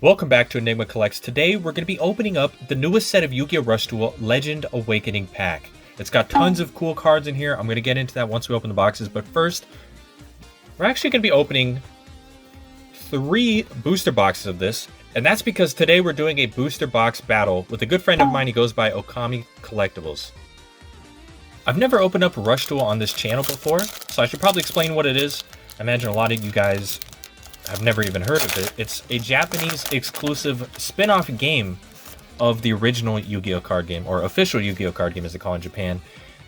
Welcome back to Enigma Collects. Today we're going to be opening up the newest set of Yu-Gi-Oh! Rush Duel Legend Awakening Pack. It's got tons of cool cards in here. I'm going to get into that once we open the boxes, but first, we're actually going to be opening 3 booster boxes of this, and that's because today we're doing a booster box battle with a good friend of mine. He goes by Okami Collectibles. I've never opened up Rush Duel on this channel before, so I should probably explain what it is. I imagine a lot of you guys I've never even heard of it. It's a Japanese exclusive spin-off game of the original Yu-Gi-Oh card game, or official Yu-Gi-Oh card game as they call it in Japan.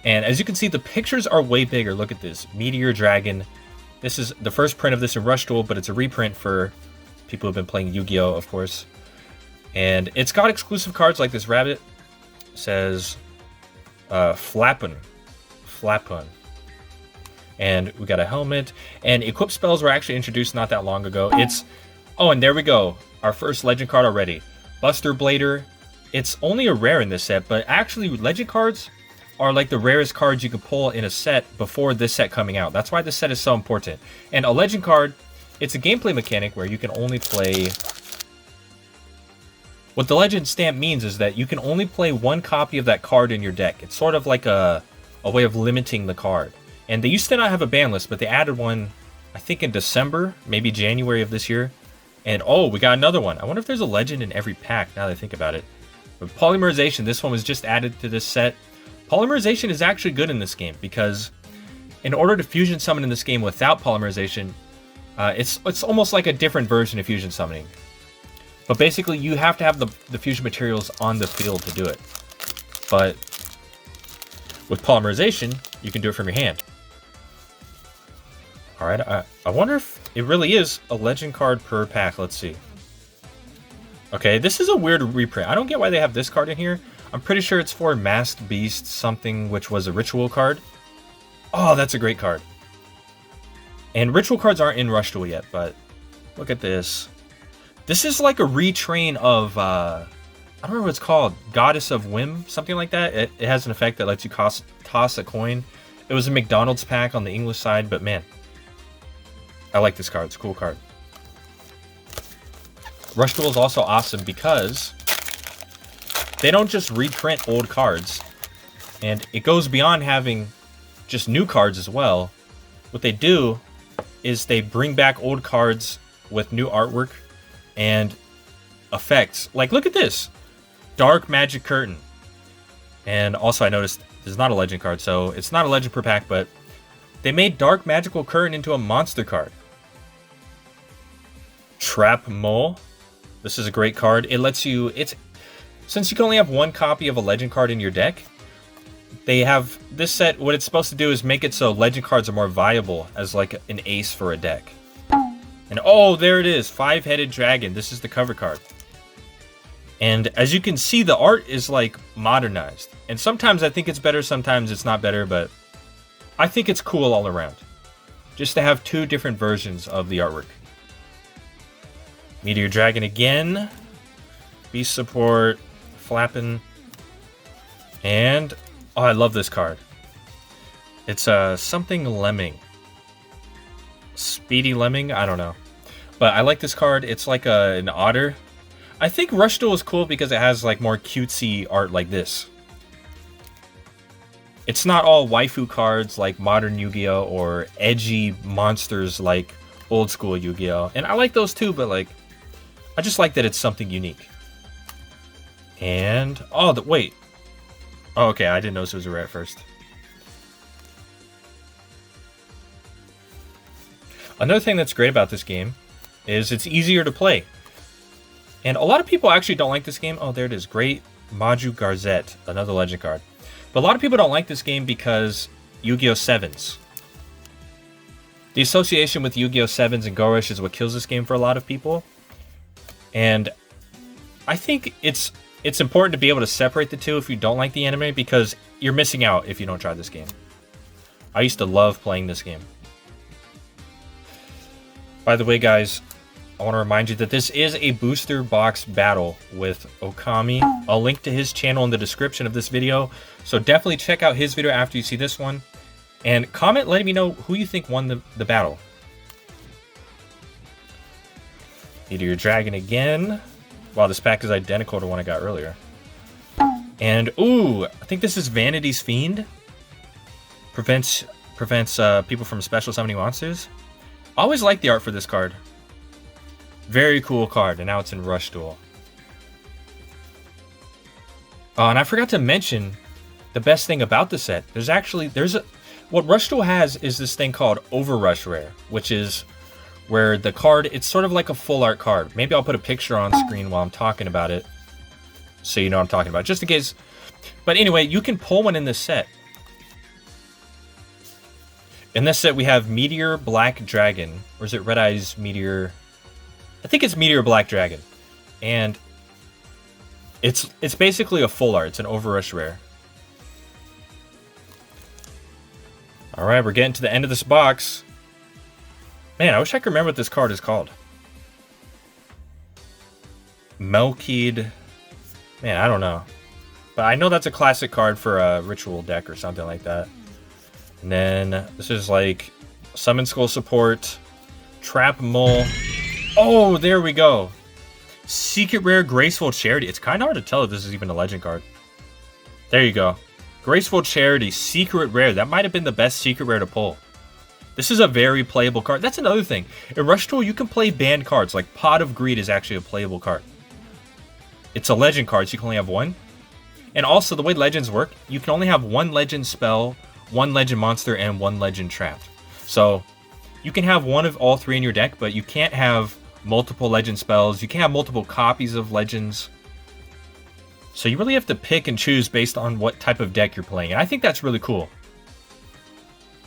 And as you can see, the pictures are way bigger. Look at this. Meteor Dragon. This is the first print of this in Rush Duel, but it's a reprint for people who've been playing Yu-Gi-Oh, of course. And it's got exclusive cards like this rabbit. It says Flappun. And we got a helmet, and equip spells were actually introduced not that long ago. And there we go, our first legend card already. Buster Blader. It's only a rare in this set, but actually legend cards are like the rarest cards you can pull in a set before this set coming out. That's why this set is so important. And a legend card, it's a gameplay mechanic where you can only play... What the legend stamp means is that you can only play one copy of that card in your deck. It's sort of like a way of limiting the card. And they used to not have a ban list, but they added one, I think in December, maybe January of this year. And oh, we got another one. I wonder if there's a legend in every pack now that I think about it. But Polymerization, this one was just added to this set. Polymerization is actually good in this game because in order to fusion summon in this game without Polymerization, it's almost like a different version of fusion summoning. But basically, you have to have the fusion materials on the field to do it. But with Polymerization, you can do it from your hand. Alright, I wonder if it really is a legend card per pack. Let's see. Okay, this is a weird reprint. I don't get why they have this card in here. I'm pretty sure it's for Masked Beast something, which was a ritual card. Oh, that's a great card. And ritual cards aren't in Rush Duel yet, but look at this. This is like a retrain of, I don't remember what it's called. Goddess of Whim, something like that. It has an effect that lets you toss a coin. It was a McDonald's pack on the English side, but man, I like this card. It's a cool card. Rush Duel is also awesome because they don't just reprint old cards, and it goes beyond having just new cards as well. What they do is they bring back old cards with new artwork and effects. Like, look at this. Dark Magic Curtain. And also I noticed there's not a legend card, so it's not a legend per pack, but they made Dark Magical Curtain into a monster card. Trap Mole. This is a great card. It lets you... Since you can only have one copy of a legend card in your deck, they have this set... What it's supposed to do is make it so legend cards are more viable as like an ace for a deck. And oh, there it is. 5-headed dragon. This is the cover card. And as you can see, the art is like modernized. And sometimes I think it's better, sometimes it's not better, but I think it's cool all around. Just to have 2 different versions of the artwork. Meteor Dragon again. Beast Support. Flappin'. And oh, I love this card. It's something Lemming. Speedy Lemming? I don't know. But I like this card. It's like an otter. I think Rush Duel is cool because it has like more cutesy art like this. It's not all waifu cards like modern Yu-Gi-Oh! Or edgy monsters like old school Yu-Gi-Oh! And I like those too, but like, I just like that it's something unique. And, oh, wait. Oh, okay, I didn't notice it was a rare at first. Another thing that's great about this game is it's easier to play. And a lot of people actually don't like this game. Oh, there it is. Great Maju Garzette, another legend card. But a lot of people don't like this game because Yu-Gi-Oh! 7s. The association with Yu-Gi-Oh! 7s and Gorish is what kills this game for a lot of people. And I think it's important to be able to separate the two if you don't like the anime, because you're missing out if you don't try this game. I used to love playing this game. By the way, guys, I want to remind you that this is a booster box battle with Okami. I'll link to his channel in the description of this video, so definitely check out his video after you see this one. And comment letting me know who you think won the battle. Meteor Dragon again. Wow, this pack is identical to one I got earlier. And, ooh, I think this is Vanity's Fiend. Prevents people from special summoning monsters. I always like the art for this card. Very cool card, and now it's in Rush Duel. Oh, and I forgot to mention the best thing about the set. What Rush Duel has is this thing called Overrush Rare, which is where the card, it's sort of like a full art card. Maybe I'll put a picture on screen while I'm talking about it, so you know what I'm talking about, just in case. But anyway, you can pull one in this set. In this set, we have Meteor Black Dragon, or is it Red Eyes Meteor? I think it's Meteor Black Dragon, and it's basically a full art. It's an Overrush Rare. All right, we're getting to the end of this box. Man, I wish I could remember what this card is called. Melkid. Man, I don't know. But I know that's a classic card for a ritual deck or something like that. And then this is like Summon Skull support, Trap Mole. Oh, there we go. Secret Rare Graceful Charity. It's kind of hard to tell if this is even a legend card. There you go. Graceful Charity, Secret Rare. That might have been the best Secret Rare to pull. This is a very playable card. That's another thing. In Rush Duel, you can play banned cards. Like Pot of Greed is actually a playable card. It's a legend card, so you can only have one. And also, the way legends work, you can only have one legend spell, one legend monster, and one legend trap. So you can have one of all three in your deck, but you can't have multiple legend spells. You can't have multiple copies of legends. So you really have to pick and choose based on what type of deck you're playing. And I think that's really cool.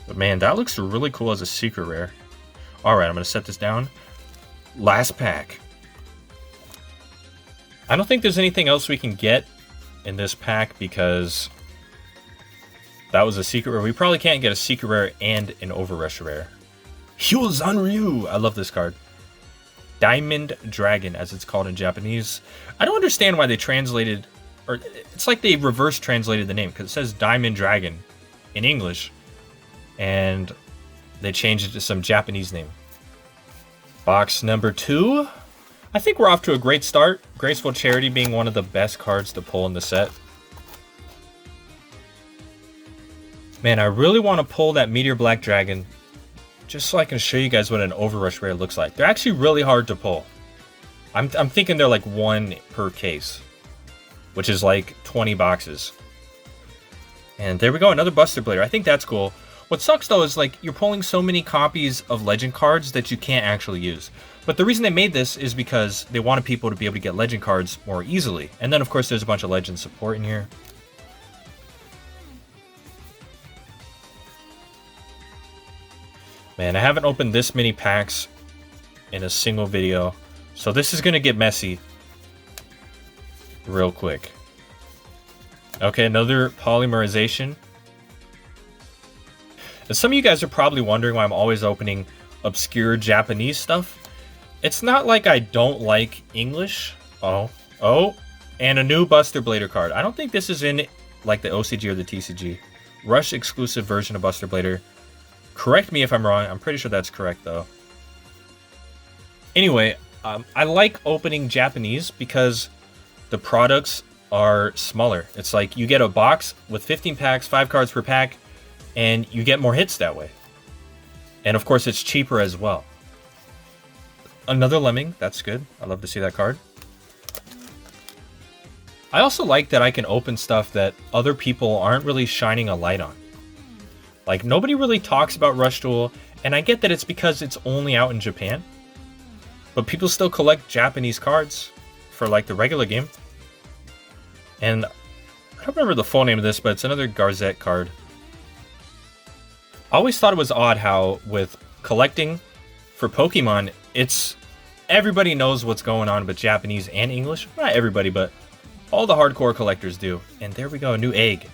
But man, that looks really cool as a secret rare. Alright, I'm going to set this down. Last pack. I don't think there's anything else we can get in this pack because that was a secret rare. We probably can't get a secret rare and an Overrush rare. Hyozanryu! I love this card. Diamond Dragon, as it's called in Japanese. I don't understand why they translated, or it's like they reverse translated the name, because it says Diamond Dragon in English, and they changed it to some Japanese name. Box number 2. I think we're off to a great start. Graceful Charity being one of the best cards to pull in the set. Man, I really want to pull that Meteor Black Dragon just so I can show you guys what an Overrush rare looks like. They're actually really hard to pull. I'm thinking they're like 1 per case, which is like 20 boxes. And there we go, another Buster Blader. I think that's cool. What sucks though is like you're pulling so many copies of legend cards that you can't actually use. But the reason they made this is because they wanted people to be able to get legend cards more easily. And then of course there's a bunch of legend support in here. Man, I haven't opened this many packs in a single video, so this is going to get messy real quick. Okay, another polymerization. And some of you guys are probably wondering why I'm always opening obscure Japanese stuff. It's not like I don't like English. Oh, and a new Buster Blader card. I don't think this is in like the OCG or the TCG. Rush exclusive version of Buster Blader. Correct me if I'm wrong. I'm pretty sure that's correct, though. Anyway, I like opening Japanese because the products are smaller. It's like you get a box with 15 packs, 5 cards per pack, and you get more hits that way. And of course, it's cheaper as well. Another Lemming. That's good. I love to see that card. I also like that I can open stuff that other people aren't really shining a light on. Like, nobody really talks about Rush Duel, and I get that it's because it's only out in Japan. But people still collect Japanese cards for, like, the regular game. And I don't remember the full name of this, but it's another Garzette card. I always thought it was odd how, with collecting for Pokemon, it's... everybody knows what's going on with Japanese and English. Not everybody, but all the hardcore collectors do. And there we go, a new egg.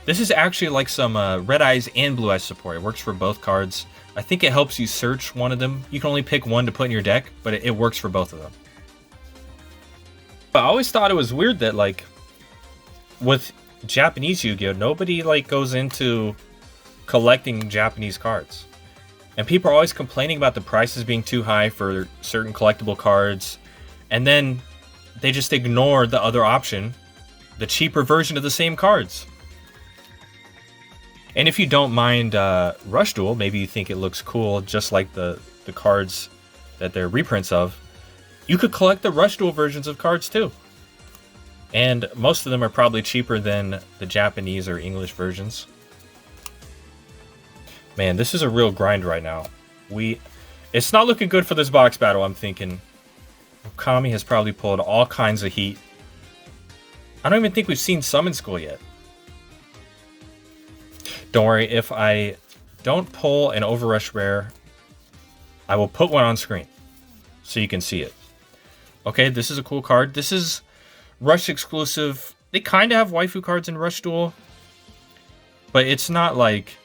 This is actually like some Red Eyes and Blue Eyes support. It works for both cards. I think it helps you search one of them. You can only pick one to put in your deck, but it works for both of them. But I always thought it was weird that, like, with Japanese Yu-Gi-Oh, nobody, like, goes into collecting Japanese cards. And people are always complaining about the prices being too high for certain collectible cards. And then they just ignore the other option, the cheaper version of the same cards. And if you don't mind Rush Duel, maybe you think it looks cool, just like the cards that they're reprints of, you could collect the Rush Duel versions of cards too. And most of them are probably cheaper than the Japanese or English versions. Man, this is a real grind right now. It's not looking good for this box battle, I'm thinking. Okami has probably pulled all kinds of heat. I don't even think we've seen Summon School yet. Don't worry, if I don't pull an Overrush rare, I will put one on screen so you can see it. Okay, this is a cool card. This is Rush exclusive. They kind of have waifu cards in Rush Duel, but it's not like...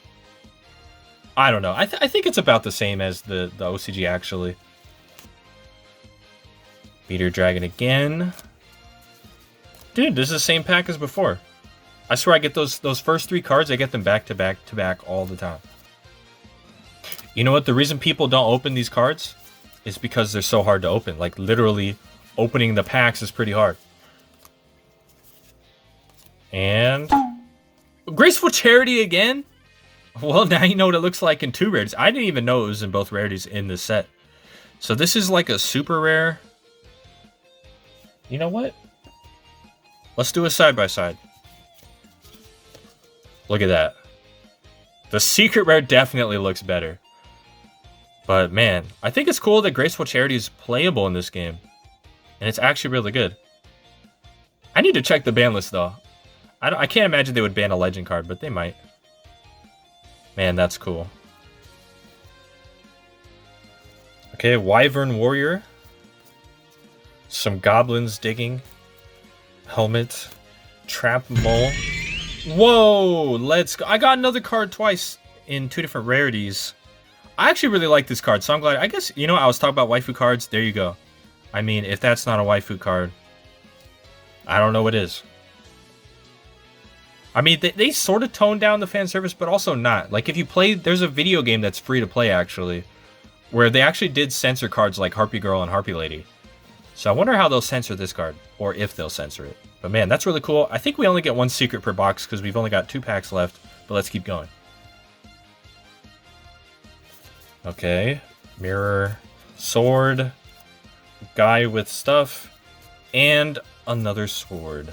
I don't know. I think it's about the same as the OCG, actually. Meteor Dragon again. Dude, this is the same pack as before. I swear I get those first 3 cards, I get them back to back to back all the time. You know what? The reason people don't open these cards is because they're so hard to open. Like, literally, opening the packs is pretty hard. And... Graceful Charity again? Well, now you know what it looks like in 2 rarities. I didn't even know it was in both rarities in this set. So this is like a super rare. You know what? Let's do a side-by-side. Look at that. The secret rare definitely looks better. But man, I think it's cool that Graceful Charity is playable in this game. And it's actually really good. I need to check the ban list though. I can't imagine they would ban a legend card, but they might. Man, that's cool. Okay, Wyvern Warrior. Some goblins digging. Helmet. Trap Mole. Whoa! Let's go. I got another card twice in 2 different rarities. I actually really like this card, so I'm glad. I guess, you know, I was talking about waifu cards. There you go. I mean, if that's not a waifu card, I don't know what is. I mean, they sort of toned down the fan service, but also not. Like, if you play, there's a video game that's free to play, actually, where they actually did censor cards like Harpy Girl and Harpy Lady. So I wonder how they'll censor this card, or if they'll censor it. But man, that's really cool. I think we only get 1 secret per box, because we've only got 2 packs left, but let's keep going. Okay, mirror, sword, guy with stuff, and another sword.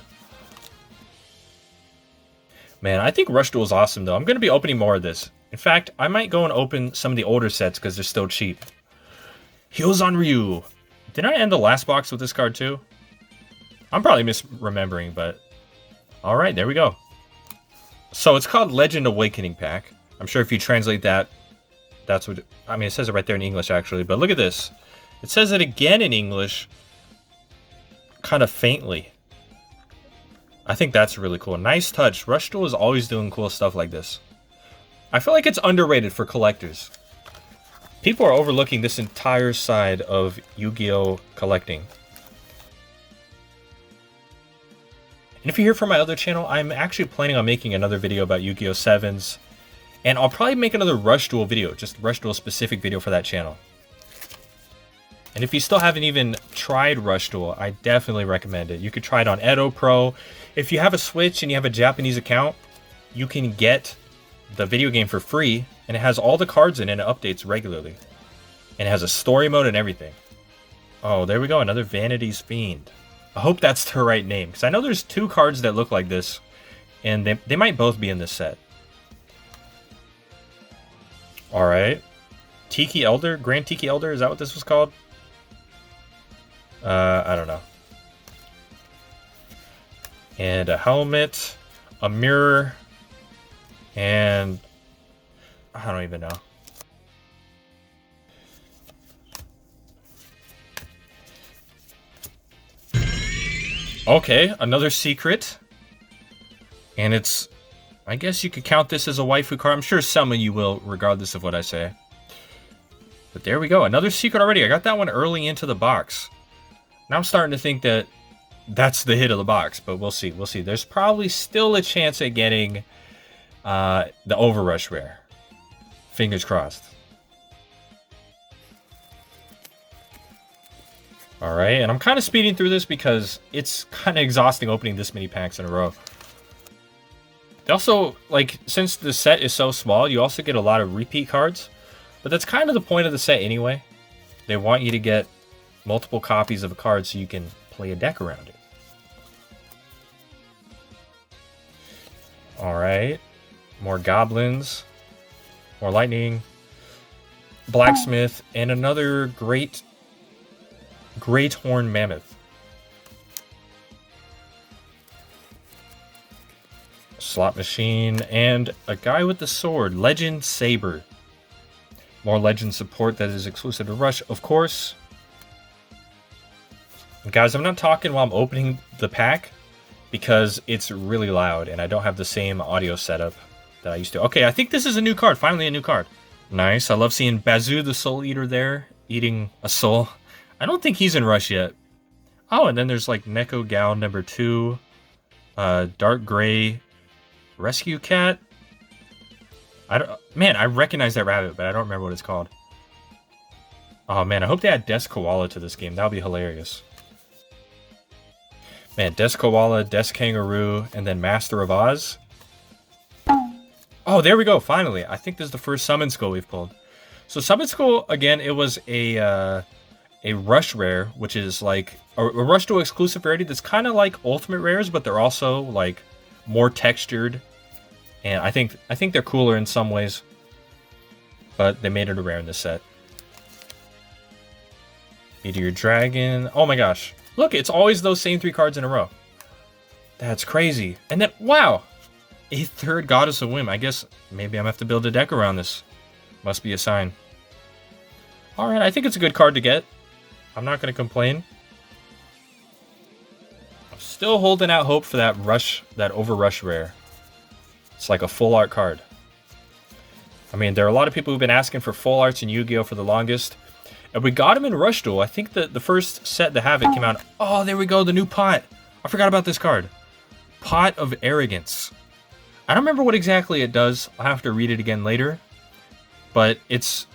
Man, I think Rush Duel is awesome, though. I'm going to be opening more of this. In fact, I might go and open some of the older sets because they're still cheap. Heals on Ryu. Did I end the last box with this card, too? I'm probably misremembering, but... Alright, there we go. So, it's called Legend Awakening Pack. I'm sure if you translate that, that's what... I mean, it says it right there in English, actually. But look at this. It says it again in English. Kind of faintly. I think that's really cool. Nice touch. Rush Duel is always doing cool stuff like this. I feel like it's underrated for collectors. People are overlooking this entire side of Yu-Gi-Oh! Collecting. And if you're here from my other channel, I'm actually planning on making another video about Yu-Gi-Oh! 7s. And I'll probably make another Rush Duel video, just Rush Duel specific video for that channel. And if you still haven't even tried Rush Duel, I definitely recommend it. You could try it on Edo Pro. If you have a Switch and you have a Japanese account, you can get the video game for free, and it has all the cards in it and it updates regularly. And it has a story mode and everything. Oh, there we go, another Vanity's Fiend. I hope that's the right name, because I know there's 2 cards that look like this, and they might both be in this set. Alright. Tiki Elder? Grand Tiki Elder? Is that what this was called? I don't know. And a helmet, a mirror, and I don't even know. Okay, another secret. And it's... I guess you could count this as a waifu card. I'm sure some of you will, regardless of what I say. But there we go. Another secret already. I got that one early into the box. Now I'm starting to think that that's the hit of the box, but we'll see. We'll see. There's probably still a chance at getting the Overrush rare. Fingers crossed. All right, and I'm kind of speeding through this because it's kind of exhausting opening this many packs in a row. Also, like, since the set is so small, you also get a lot of repeat cards. But that's kind of the point of the set anyway. They want you to get multiple copies of a card so you can play a deck around it. Alright. More goblins. More lightning. Blacksmith. And another great horn mammoth. Slot machine. And a guy with the sword. Legend Saber. More legend support that is exclusive to Rush, of course. Guys, I'm not talking while I'm opening the pack because it's really loud and I don't have the same audio setup that I used to. Okay, I think this is a new card. Finally a new card. Nice. I love seeing Bazoo the Soul Eater there, eating a soul. I don't think he's in Rush yet. Oh, and then there's like Neko Gal number 2, Dark Gray, Rescue Cat. Man, I recognize that rabbit, but I don't remember what it's called. Oh man, I hope they add Des Koala to this game. That would be hilarious. Man, Des Koala, Des Kangaroo, and then Master of Oz. Oh, there we go, finally. I think this is the first Summon Skull we've pulled. So Summon Skull, again, it was a Rush Rare, which is like a Rush Duel exclusive rarity that's kind of like Ultimate Rares, but they're also like more textured. And I think they're cooler in some ways, but they made it a rare in this set. Meteor Dragon. Oh my gosh. Look, it's always those same 3 cards in a row. That's crazy. And then, wow! A third Goddess of Whim. I guess maybe I'm going to have to build a deck around this. Must be a sign. Alright, I think it's a good card to get. I'm not going to complain. I'm still holding out hope for that Over Rush rare. It's like a full art card. I mean, there are a lot of people who've been asking for full arts in Yu-Gi-Oh! For the longest. And we got him in Rush Duel. I think that the first set to have it came out. Oh, there we go, the new pot. I forgot about this card. Pot of Arrogance. I don't remember what exactly it does. I'll have to read it again later. But it's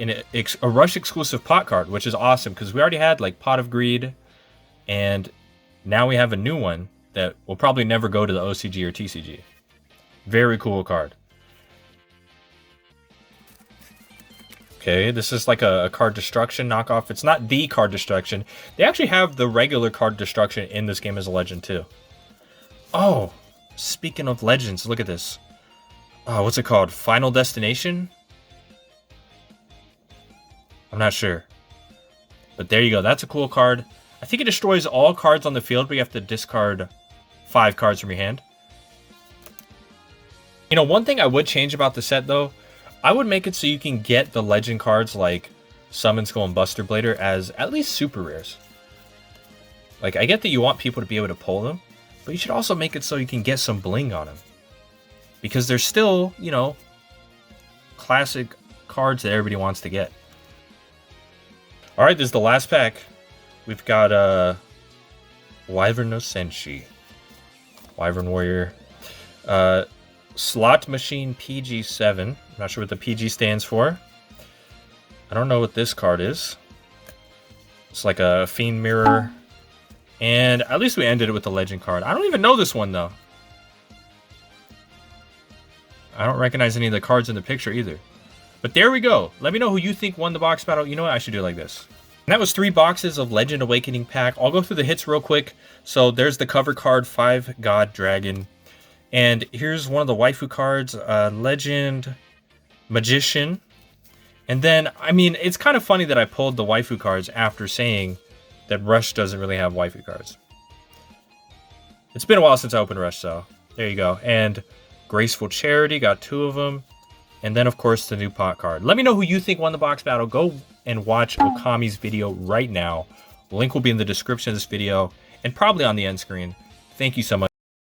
a Rush exclusive pot card, which is awesome because we already had like Pot of Greed. And now we have a new one that will probably never go to the OCG or TCG. Very cool card. Okay, this is like a card destruction knockoff. It's not the card destruction. They actually have the regular card destruction in this game as a legend too. Oh, speaking of legends, look at this. Oh, what's it called? Final Destination? I'm not sure. But there you go. That's a cool card. I think it destroys all cards on the field, but you have to discard 5 cards from your hand. You know, one thing I would change about the set, though, I would make it so you can get the legend cards like Summon Skull and Buster Blader as at least super rares. Like, I get that you want people to be able to pull them, but you should also make it so you can get some bling on them. Because they're still, you know, classic cards that everybody wants to get. Alright, this is the last pack. We've got Wyvern no Senshi. Wyvern Warrior. Slot Machine PG7. I'm not sure what the PG stands for. I don't know what this card is. It's like a Fiend Mirror. And at least we ended it with the Legend card. I don't even know this one, though. I don't recognize any of the cards in the picture either. But there we go. Let me know who you think won the box battle. You know what? I should do it like this. And that was 3 boxes of Legend Awakening pack. I'll go through the hits real quick. So there's the cover card, 5 God Dragon. And here's one of the waifu cards, Legend Magician. And then, I mean, it's kind of funny that I pulled the waifu cards after saying that Rush doesn't really have waifu cards. It's been a while since I opened Rush, so there you go. And Graceful Charity, got 2 of them. And then, of course, the new pot card. Let me know who you think won the box battle. Go and watch Okami's video right now. The link will be in the description of this video and probably on the end screen. Thank you so much.